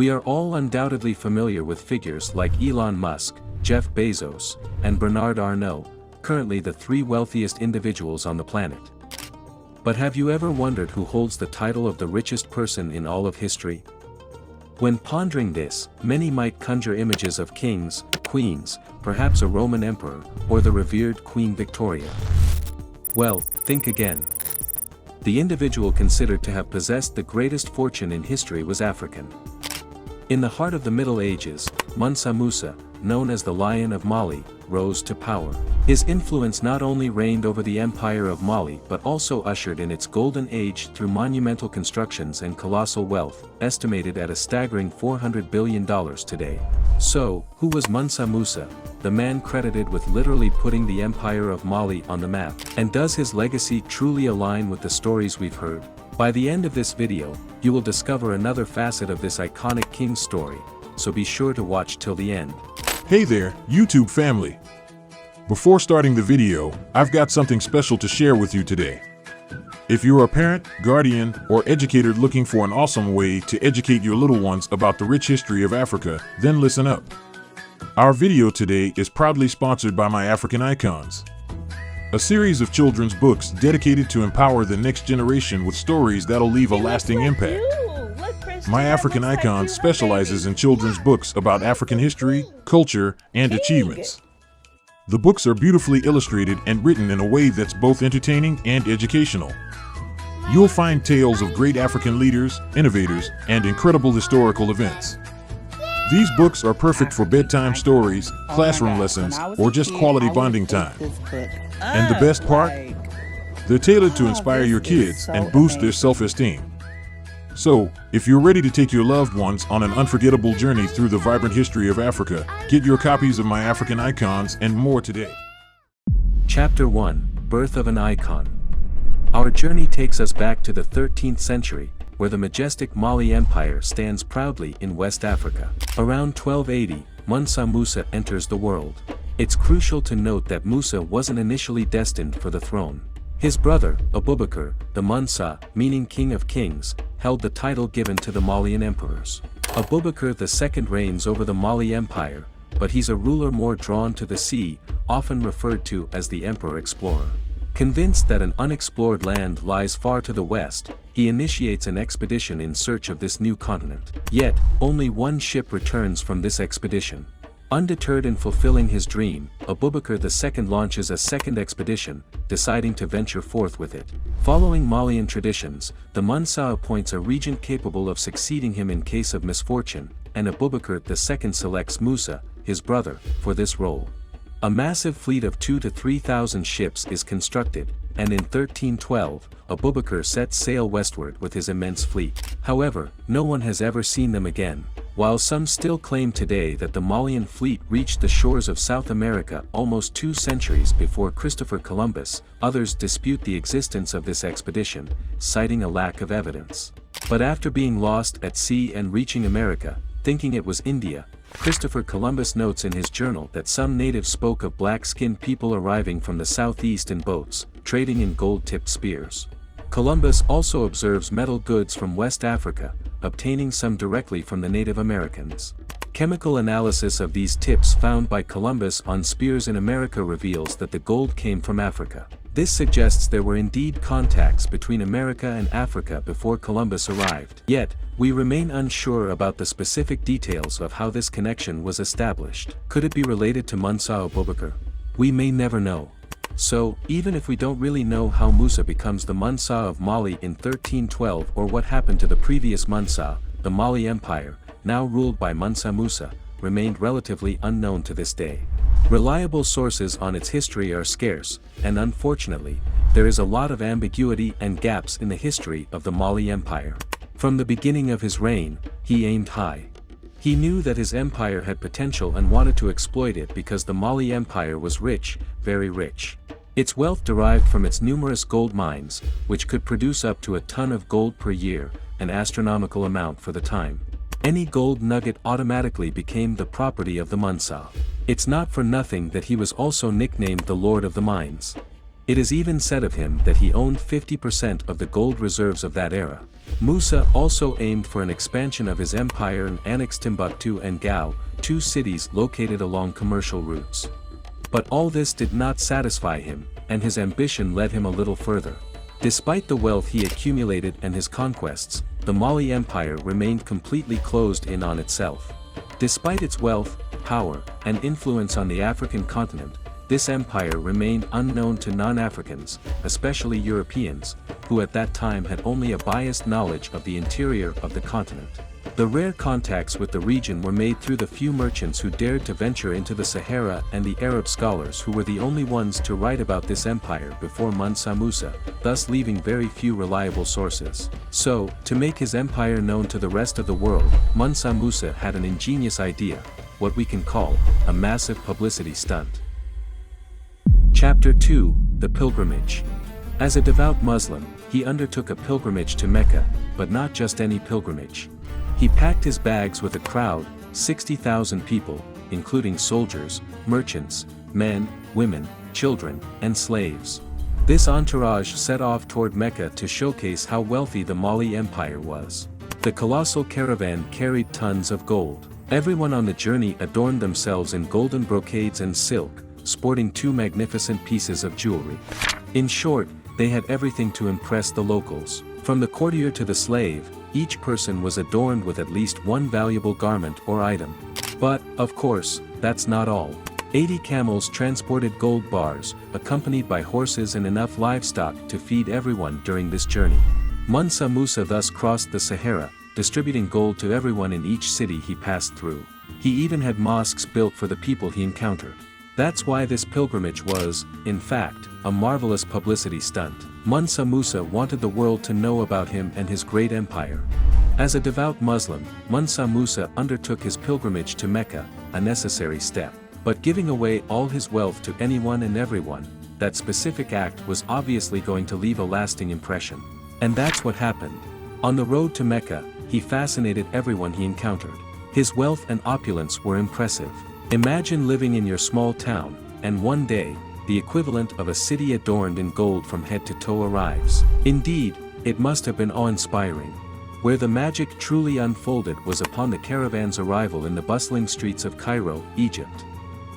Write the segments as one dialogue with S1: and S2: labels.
S1: We are all undoubtedly familiar with figures like Elon Musk, Jeff Bezos, and Bernard Arnault, currently the three wealthiest individuals on the planet. But have you ever wondered who holds the title of the richest person in all of history? When pondering this, many might conjure images of kings, queens, perhaps a Roman emperor, or the revered Queen Victoria. Well, think again. The individual considered to have possessed the greatest fortune in history was African. In the heart of the Middle Ages, Mansa Musa, known as the Lion of Mali, rose to power. His influence not only reigned over the Empire of Mali but also ushered in its golden age through monumental constructions and colossal wealth, estimated at a staggering $400 billion today. So, who was Mansa Musa, the man credited with literally putting the Empire of Mali on the map? And does his legacy truly align with the stories we've heard? By the end of this video, you will discover another facet of this iconic king's story, so be sure to watch till the end.
S2: Hey there, YouTube family! Before starting the video, I've got something special to share with you today. If you're a parent, guardian, or educator looking for an awesome way to educate your little ones about the rich history of Africa, then listen up. Our video today is proudly sponsored by My African Icons, a series of children's books dedicated to empower the next generation with stories that'll leave a lasting impact. My African Icons specializes in children's books about African history, culture, and achievements. The books are beautifully illustrated and written in a way that's both entertaining and educational. You'll find tales of great African leaders, innovators, and incredible historical events. These books are perfect for bedtime stories, classroom lessons, or just quality bonding time. And the best part? They're tailored to inspire your kids and boost their self-esteem. So, if you're ready to take your loved ones on an unforgettable journey through the vibrant history of Africa, get your copies of My African Icons and more today.
S1: Chapter 1: Birth of an Icon. Our journey takes us back to the 13th century, where the majestic Mali Empire stands proudly in West Africa. Around 1280, Mansa Musa enters the world. It's crucial to note that Musa wasn't initially destined for the throne. His brother, Abubakar, the Mansa, meaning King of Kings, held the title given to the Malian emperors. Abubakar II reigns over the Mali Empire, but he's a ruler more drawn to the sea, often referred to as the Emperor Explorer. Convinced that an unexplored land lies far to the west, he initiates an expedition in search of this new continent. Yet, only one ship returns from this expedition. Undeterred in fulfilling his dream, Abubakar II launches a second expedition, deciding to venture forth with it. Following Malian traditions, the Mansa appoints a regent capable of succeeding him in case of misfortune, and Abubakar II selects Musa, his brother, for this role. A massive fleet of 2,000 to 3,000 ships is constructed, and in 1312, Abubakar sets sail westward with his immense fleet. However, no one has ever seen them again. While some still claim today that the Malian fleet reached the shores of South America almost 2 centuries before Christopher Columbus, others dispute the existence of this expedition, citing a lack of evidence. But after being lost at sea and reaching America, thinking it was India, Christopher Columbus notes in his journal that some natives spoke of black-skinned people arriving from the southeast in boats, trading in gold-tipped spears. Columbus also observes metal goods from West Africa, obtaining some directly from the Native Americans. Chemical analysis of these tips found by Columbus on spears in America reveals that the gold came from Africa. This suggests there were indeed contacts between America and Africa before Columbus arrived. Yet, we remain unsure about the specific details of how this connection was established. Could it be related to Mansa Abubakar? We may never know. So, even if we don't really know how Musa becomes the Mansa of Mali in 1312 or what happened to the previous Mansa, the Mali Empire, now ruled by Mansa Musa, remained relatively unknown to this day. Reliable sources on its history are scarce, and unfortunately, there is a lot of ambiguity and gaps in the history of the Mali Empire. From the beginning of his reign, he aimed high. He knew that his empire had potential and wanted to exploit it because the Mali Empire was rich, very rich. Its wealth derived from its numerous gold mines, which could produce up to a ton of gold per year, an astronomical amount for the time. Any gold nugget automatically became the property of the Mansa. It's not for nothing that he was also nicknamed the Lord of the Mines. It is even said of him that he owned 50% of the gold reserves of that era. Musa also aimed for an expansion of his empire and annexed Timbuktu and Gao, two cities located along commercial routes. But all this did not satisfy him, and his ambition led him a little further. Despite the wealth he accumulated and his conquests, the Mali Empire remained completely closed in on itself. Despite its wealth, power, and influence on the African continent, this empire remained unknown to non-Africans, especially Europeans, who at that time had only a biased knowledge of the interior of the continent. The rare contacts with the region were made through the few merchants who dared to venture into the Sahara and the Arab scholars who were the only ones to write about this empire before Mansa Musa, thus leaving very few reliable sources. So, to make his empire known to the rest of the world, Mansa Musa had an ingenious idea, what we can call a massive publicity stunt. Chapter 2, The Pilgrimage. As a devout Muslim, he undertook a pilgrimage to Mecca, but not just any pilgrimage. He packed his bags with a crowd, 60,000 people, including soldiers, merchants, men, women, children, and slaves. This entourage set off toward Mecca to showcase how wealthy the Mali Empire was. The colossal caravan carried tons of gold. Everyone on the journey adorned themselves in golden brocades and silk, sporting two magnificent pieces of jewelry. In short, they had everything to impress the locals. From the courtier to the slave, each person was adorned with at least one valuable garment or item. But, of course, that's not all. 80 camels transported gold bars, accompanied by horses and enough livestock to feed everyone during this journey. Mansa Musa thus crossed the Sahara, distributing gold to everyone in each city he passed through. He even had mosques built for the people he encountered. That's why this pilgrimage was, in fact, a marvelous publicity stunt. Mansa Musa wanted the world to know about him and his great empire. As a devout Muslim, Mansa Musa undertook his pilgrimage to Mecca, a necessary step. But giving away all his wealth to anyone and everyone, that specific act was obviously going to leave a lasting impression. And that's what happened. On the road to Mecca, he fascinated everyone he encountered. His wealth and opulence were impressive. Imagine living in your small town, and one day, the equivalent of a city adorned in gold from head to toe arrives. Indeed, it must have been awe-inspiring. Where the magic truly unfolded was upon the caravan's arrival in the bustling streets of Cairo, Egypt.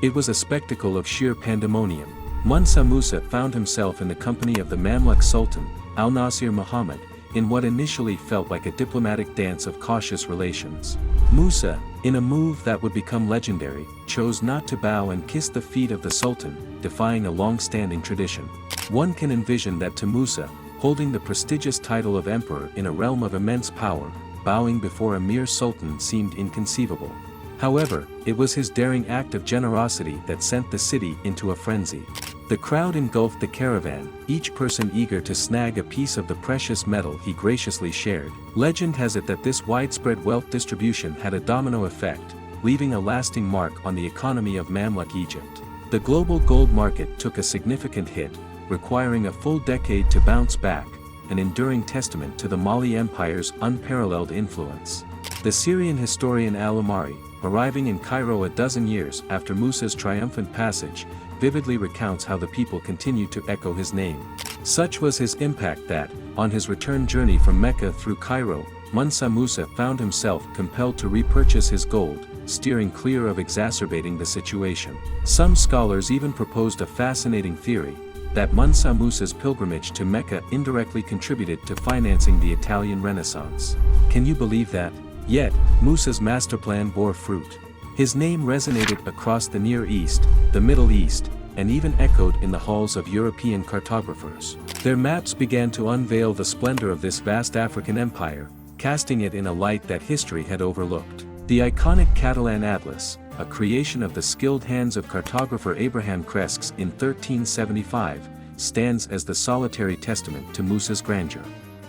S1: It was a spectacle of sheer pandemonium. Mansa Musa found himself in the company of the Mamluk Sultan, Al-Nasir Muhammad, in what initially felt like a diplomatic dance of cautious relations. Musa, in a move that would become legendary, chose not to bow and kiss the feet of the Sultan, defying a long-standing tradition. One can envision that to Musa, holding the prestigious title of emperor in a realm of immense power, bowing before a mere sultan seemed inconceivable. However, it was his daring act of generosity that sent the city into a frenzy. The crowd engulfed the caravan, each person eager to snag a piece of the precious metal he graciously shared. Legend has it that this widespread wealth distribution had a domino effect, leaving a lasting mark on the economy of Mamluk Egypt. The global gold market took a significant hit, requiring a full decade to bounce back, an enduring testament to the Mali Empire's unparalleled influence. The Syrian historian Al-Umari, arriving in Cairo a dozen years after Musa's triumphant passage, vividly recounts how the people continued to echo his name. Such was his impact that, on his return journey from Mecca through Cairo, Mansa Musa found himself compelled to repurchase his gold, steering clear of exacerbating the situation. Some scholars even proposed a fascinating theory, that Mansa Musa's pilgrimage to Mecca indirectly contributed to financing the Italian Renaissance. Can you believe that? Yet, Musa's master plan bore fruit. His name resonated across the Near East, the Middle East, and even echoed in the halls of European cartographers. Their maps began to unveil the splendor of this vast African empire, casting it in a light that history had overlooked. The iconic Catalan Atlas, a creation of the skilled hands of cartographer Abraham Cresques in 1375, stands as the solitary testament to Musa's grandeur.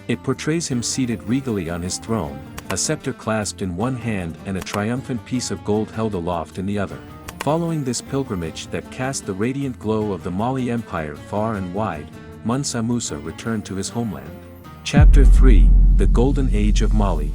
S1: It portrays him seated regally on his throne, a scepter clasped in one hand and a triumphant piece of gold held aloft in the other. Following this pilgrimage that cast the radiant glow of the Mali Empire far and wide, Mansa Musa returned to his homeland. Chapter 3, The Golden Age of Mali.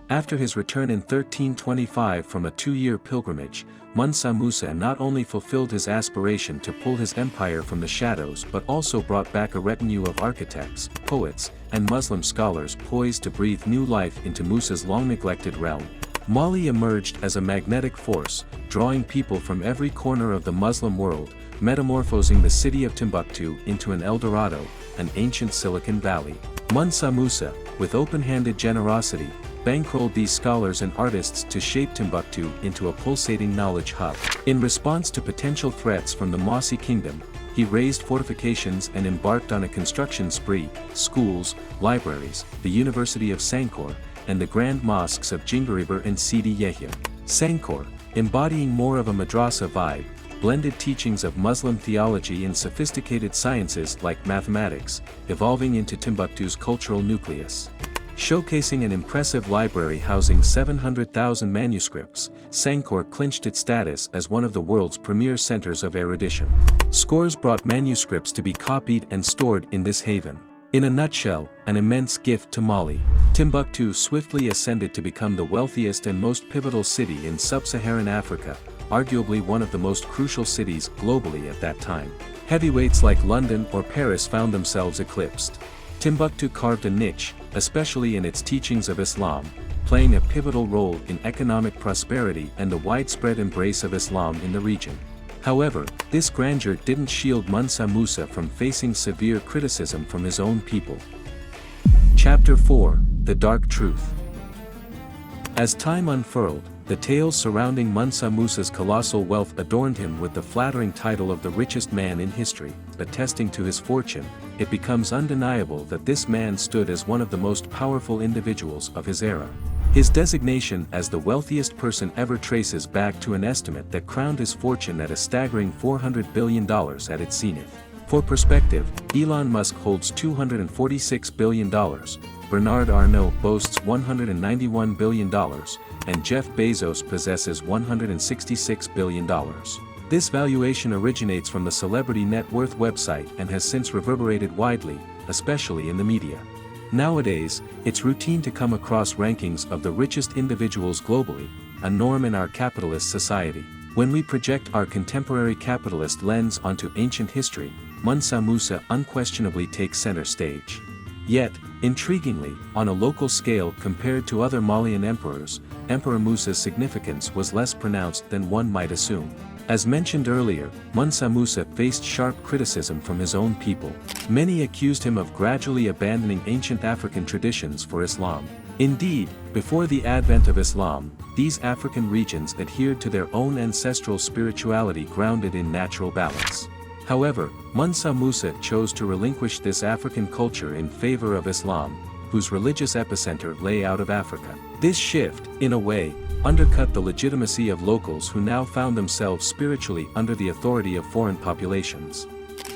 S1: After his return in 1325 from a 2-year pilgrimage, Mansa Musa not only fulfilled his aspiration to pull his empire from the shadows but also brought back a retinue of architects, poets, and Muslim scholars poised to breathe new life into Musa's long-neglected realm. Mali emerged as a magnetic force, drawing people from every corner of the Muslim world, metamorphosing the city of Timbuktu into an El Dorado, an ancient Silicon Valley. Mansa Musa, with open-handed generosity, bankrolled these scholars and artists to shape Timbuktu into a pulsating knowledge hub. In response to potential threats from the Mossi Kingdom, he raised fortifications and embarked on a construction spree. Schools, libraries, the University of Sankore, and the grand mosques of Jingariber and Sidi Yahya. Sankore, embodying more of a madrasa vibe, blended teachings of Muslim theology and sophisticated sciences like mathematics, evolving into Timbuktu's cultural nucleus. Showcasing an impressive library housing 700,000 manuscripts, Sankore clinched its status as one of the world's premier centers of erudition. Scores brought manuscripts to be copied and stored in this haven. In a nutshell, an immense gift to Mali. Timbuktu swiftly ascended to become the wealthiest and most pivotal city in sub-Saharan Africa, arguably one of the most crucial cities globally at that time. Heavyweights like London or Paris found themselves eclipsed. Timbuktu carved a niche, especially in its teachings of Islam, playing a pivotal role in economic prosperity and the widespread embrace of Islam in the region. However, this grandeur didn't shield Mansa Musa from facing severe criticism from his own people. Chapter 4: The Dark Truth. As time unfurled, the tales surrounding Mansa Musa's colossal wealth adorned him with the flattering title of the richest man in history. Attesting to his fortune, it becomes undeniable that this man stood as one of the most powerful individuals of his era. His designation as the wealthiest person ever traces back to an estimate that crowned his fortune at a staggering $400 billion at its zenith. For perspective, Elon Musk holds $246 billion, Bernard Arnault boasts $191 billion, and Jeff Bezos possesses $166 billion. This valuation originates from the Celebrity Net Worth website and has since reverberated widely, especially in the media. Nowadays, it's routine to come across rankings of the richest individuals globally, a norm in our capitalist society. When we project our contemporary capitalist lens onto ancient history, Mansa Musa unquestionably takes center stage. Yet, intriguingly, on a local scale compared to other Malian emperors, Emperor Musa's significance was less pronounced than one might assume. As mentioned earlier, Mansa Musa faced sharp criticism from his own people. Many accused him of gradually abandoning ancient African traditions for Islam. Indeed, before the advent of Islam, these African regions adhered to their own ancestral spirituality grounded in natural balance. However, Mansa Musa chose to relinquish this African culture in favor of Islam, whose religious epicenter lay out of Africa. This shift, in a way, undercut the legitimacy of locals who now found themselves spiritually under the authority of foreign populations.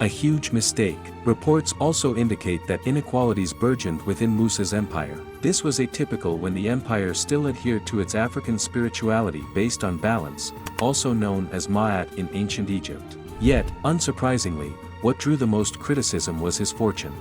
S1: A huge mistake. Reports also indicate that inequalities burgeoned within Musa's empire. This was atypical when the empire still adhered to its African spirituality based on balance, also known as Ma'at in ancient Egypt. Yet, unsurprisingly, what drew the most criticism was his fortune.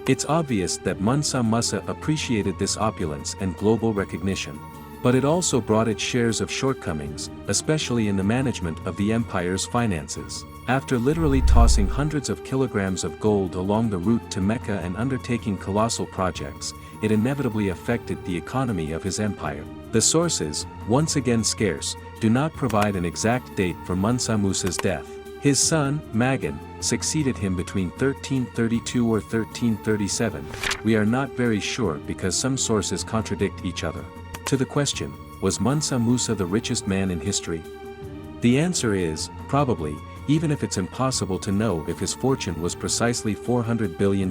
S1: It's obvious that Mansa Musa appreciated this opulence and global recognition. But it also brought its shares of shortcomings, especially in the management of the empire's finances. After literally tossing hundreds of kilograms of gold along the route to Mecca and undertaking colossal projects, it inevitably affected the economy of his empire. The sources, once again scarce, do not provide an exact date for Mansa Musa's death. His son, Magan, succeeded him between 1332 or 1337. We are not very sure because some sources contradict each other. To the question, was Mansa Musa the richest man in history? The answer is, probably, even if it's impossible to know if his fortune was precisely $400 billion.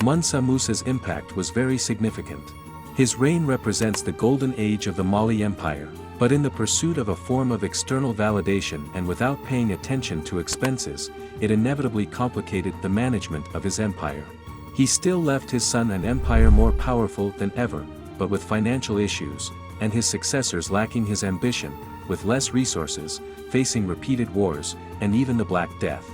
S1: Mansa Musa's impact was very significant. His reign represents the golden age of the Mali Empire, but in the pursuit of a form of external validation and without paying attention to expenses, it inevitably complicated the management of his empire. He still left his son an empire more powerful than ever, but with financial issues, and his successors lacking his ambition, with less resources, facing repeated wars, and even the Black Death.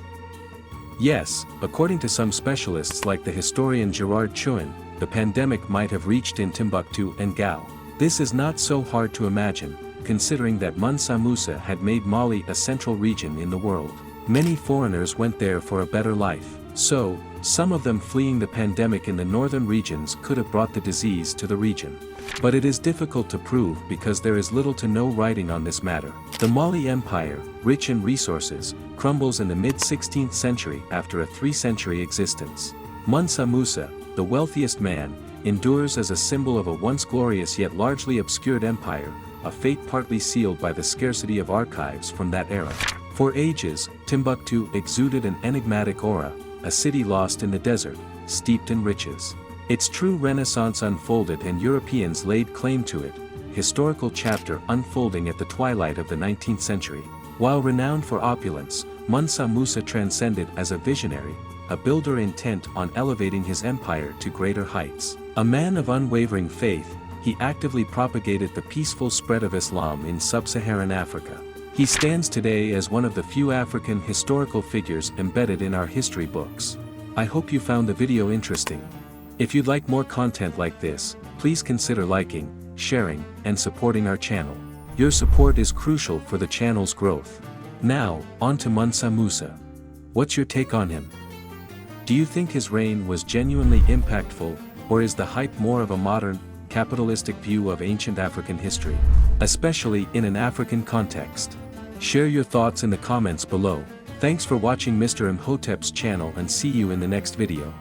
S1: Yes, according to some specialists like the historian Gerard Chouin, the pandemic might have reached in Timbuktu and Gao. This is not so hard to imagine, considering that Mansa Musa had made Mali a central region in the world. Many foreigners went there for a better life, so, some of them fleeing the pandemic in the northern regions could have brought the disease to the region. But it is difficult to prove because there is little to no writing on this matter. The Mali Empire, rich in resources, crumbles in the mid-16th century after a 3-century existence. Mansa Musa, the wealthiest man, endures as a symbol of a once glorious yet largely obscured empire, a fate partly sealed by the scarcity of archives from that era. For ages, Timbuktu exuded an enigmatic aura, a city lost in the desert, steeped in riches. Its true renaissance unfolded and Europeans laid claim to it, historical chapter unfolding at the twilight of the 19th century. While renowned for opulence, Mansa Musa transcended as a visionary, a builder intent on elevating his empire to greater heights. A man of unwavering faith, he actively propagated the peaceful spread of Islam in sub-Saharan Africa. He stands today as one of the few African historical figures embedded in our history books. I hope you found the video interesting. If you'd like more content like this, please consider liking, sharing, and supporting our channel. Your support is crucial for the channel's growth. Now, on to Mansa Musa. What's your take on him? Do you think his reign was genuinely impactful, or is the hype more of a modern, capitalistic view of ancient African history, especially in an African context? Share your thoughts in the comments below. Thanks for watching Mr. Imhotep's channel and see you in the next video.